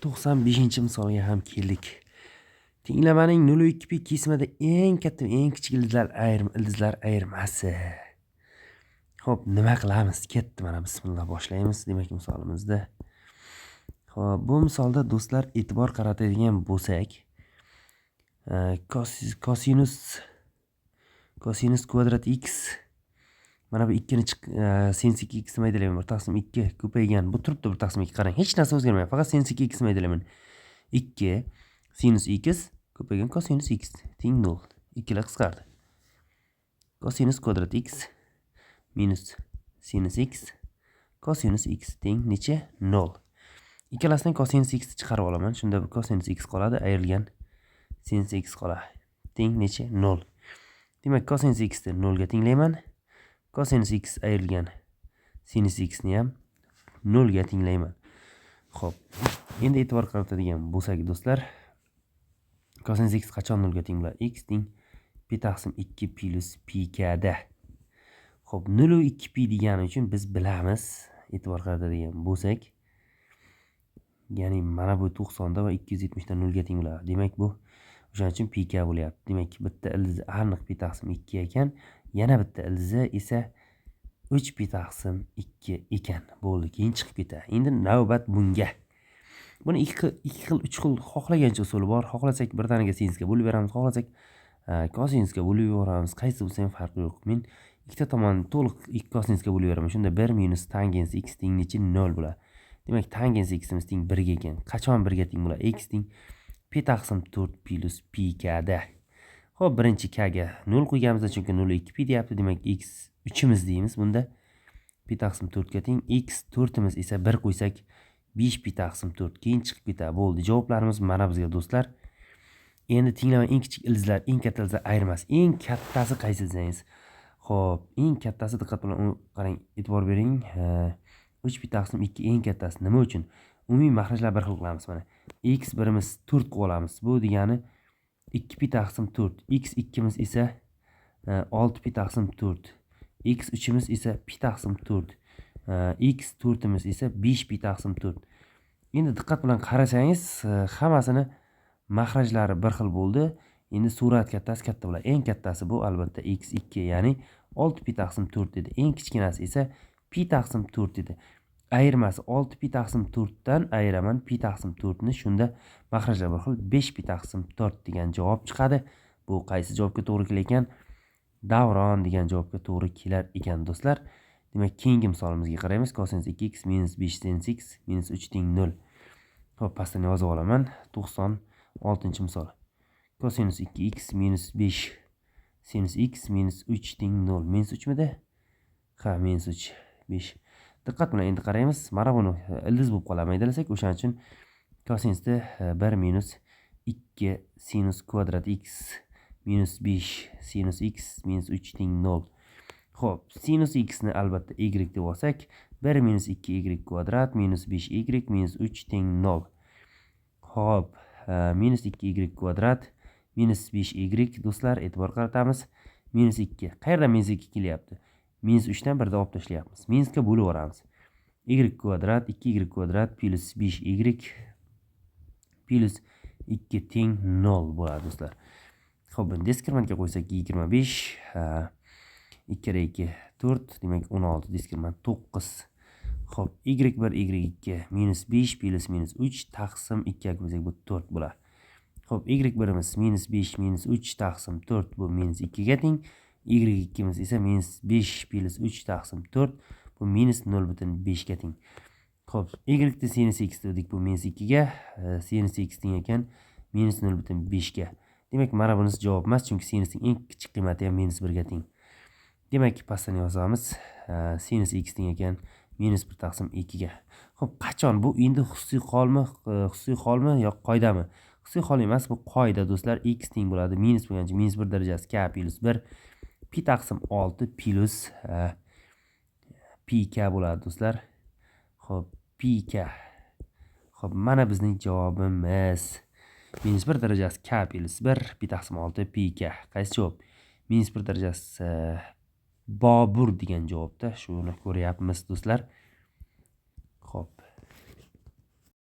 95-misolga ham keldik. Tenglamaning 0,2 pi kesimida eng katta va eng kichik ildizlar ayirmasi. Xo'p, nima qilamiz? Ketdi mana bismillah boshlaymiz. Demak, misolimizda. Xo'p, bu misolda do'stlar e'tibor qaratadigan bo'lsak, kosinus kvadrat x mana bu 2 ni sinus 2x nima deyman? 1/2 ko'paygan. Bu turibdi 1/2 qarang. Hech narsa o'zgarmayapti. Faqat sinus 2x nima deyman? 2 sinus x ko'paygan kosinus x teng 0. Ikkilar qisqardi. Kosinus kvadrat x minus sinus x kosinus x teng necha? 0. Ikkalasidan kosinus x chiqarib olaman. Shunda kosinus x qoladi, ayrilgan sinus x qoladi. Teng necha? 0. Demak, kosinus x ni 0 ga tenglayman. Kosinus x ayrilgan sinus x ni ham 0 ga tenglayman. Xo'p, endi e'tibor qaratadigan bo'lsak do'stlar, kosinus x qachon 0 ga teng bo'ladi? X teng pi taqsim 2 plus pi da. Xo'p, 0,2 pi degani uchun biz bilamiz, e'tibor qaratadigan bo'lsak, ya'ni mana bu 90 da va 270 dan 0 ga teng bo'ladi. Demak, bu o'shaning uchun pi bo'lyapti. Demak, bitta ildizi aniq pi taqsim 2 ekan, yana bitta ildizi esa 3 pi taqsim 2 ekan. Bo'ldi, keyin chiqib ketadi. Endi navbat bunga. Buni 2 xil, 3 xil xohlagancha usuli bor. Xohlasak birdaniga sinusga bo'lib beramiz, xohlasak kosinusga bo'lib yuboramiz. Qaysi bo'lsa ham farqi yo'q. Men ikkita tomonni to'liq kosinusga bo'lib beraman. Shunda 1 minus tangens x teng necha? 0 bo'ladi. Demak, tangens x'imiz teng 1 ga ekan. Qachon 1 ga teng bo'ladi? X teng pi taqsim 4 plus pi da. Xo'p, birinchi k ga 0 qo'yganmiz, chunki 0,2 pi deyapti. Demak, x 3imiz deymiz. Bunda pi taqsim 4 ga teng. X 4imiz esa 1 qo'ysak 5 pi taqsim 4 keyin chiqib ketadi. Bo'ldi. Javoblarimiz mana bizga do'stlar. Endi tenglama eng kichik ildizlar, eng katta ildizlar ayirmasi. Eng kattasi qaysi desangiz? Xo'p, eng kattasi diqqat bilan qarang, e'tibor bering. 3 pi taqsim 2 eng kattasi. Nima uchun? Umumiy maxrajlar bir xil qilamiz mana. X birimiz 4 qilib olamiz. Bu degani 2 pi taqsim 4. X 2imiz esa 6 pi taqsim 4. X 3imiz esa pi taqsim 4. X 4imiz esa 5 pi taqsim 4. Endi diqqat bilan qarasangiz, hammasini maxrajlari bir xil bo'ldi. Endi surat kattasi katta bo'ladi. Eng kattasi bu albatta x2, ya'ni 6 pi taqsim 4 edi. Eng kichkinasi esa pi taqsim 4 edi. Ayirmasi 6 pi taqsim 4 dan ayiraman pi taqsim 4 ni. Shunda maxrajlar bir xil 5 pi taqsim 4 degan javob chiqadi. Bu qaysi javobga to'g'ri kelar ekan? Davron degan javobga to'g'ri kelar ekan do'stlar. Demak, keyingi misolimizga qaraymiz. Kosinus 2x minus 5 sinus x minus 3 teng 0. Xo'p, pastdan yozib olaman. 96-misol. Kosinus 2x minus 5 sinus x minus 3 teng 0. Minus 3 midi? Ha, minus 3, 5. Diqqat bilan endi qaraymiz. Mana buni ildiz bo'lib qoladi maydalasak, o'shaning uchun kosinusda 1 minus 2 sinus kvadrat x minus 5 sinus x minus 3 teng 0. Xo'p, sinus x ni albatta y deb olsak, 1 minus 2y kvadrat minus 5y minus 3 teng 0. Xo'p, minus 2y kvadrat minus 5y do'stlar, e'tibor qaratamiz. Minus 2. Qayerdan minus 2 kelyapti? Minus 3 dan 1 da olib tashlayapmiz. Minusga bo'lib o'ramiz. Y kvadrat 2y kvadrat plus 5y plus 2 teng 0 bo'ladi do'stlar. Xo'p, buni diskremantga qo'ysak 25, 2 ra 2 4, demak 16, diskremant 9. Xo'p, y1 y2 minus 5 plus minus 3 taqsim 2 qo'ysak bu 4 bo'ladi. Xo'p, y1imiz minus 5 minus 3 taqsim 4 bu minus 2 ga teng. Y2imiz esa minus 5 plus 3 taqsim 4 bu minus 0,5 ga teng. Xo'p, y ni sinus x dedik, bu minus 2 ga, sinus x teng ekan minus 0,5 ga. Demak, mana bunisi javob emas, chunki sinusning eng kichik qiymati ham minus 1 ga teng. Demak, pastdan yozamiz. Sinus x teng ekan minus 1 taqsim 2 ga. Xo'p, qachon bu endi xususiy holmi yo qoidami? Xususiy hol emas, bu qoida do'stlar. X teng bo'ladi minus bo'lgancha minus 1 darajasi k plus 1 pi taqsim 6 plus pi bo'ladi do'stlar. Xo'p, pi. Xo'p, mana bizning javobimiz. Minus 1 darajasi k plus 1 pi taqsim 6 pi. Qaysi javob? Minus 1 darajasi Bobur degan javobda. Shuni ko'ryapmiz do'stlar.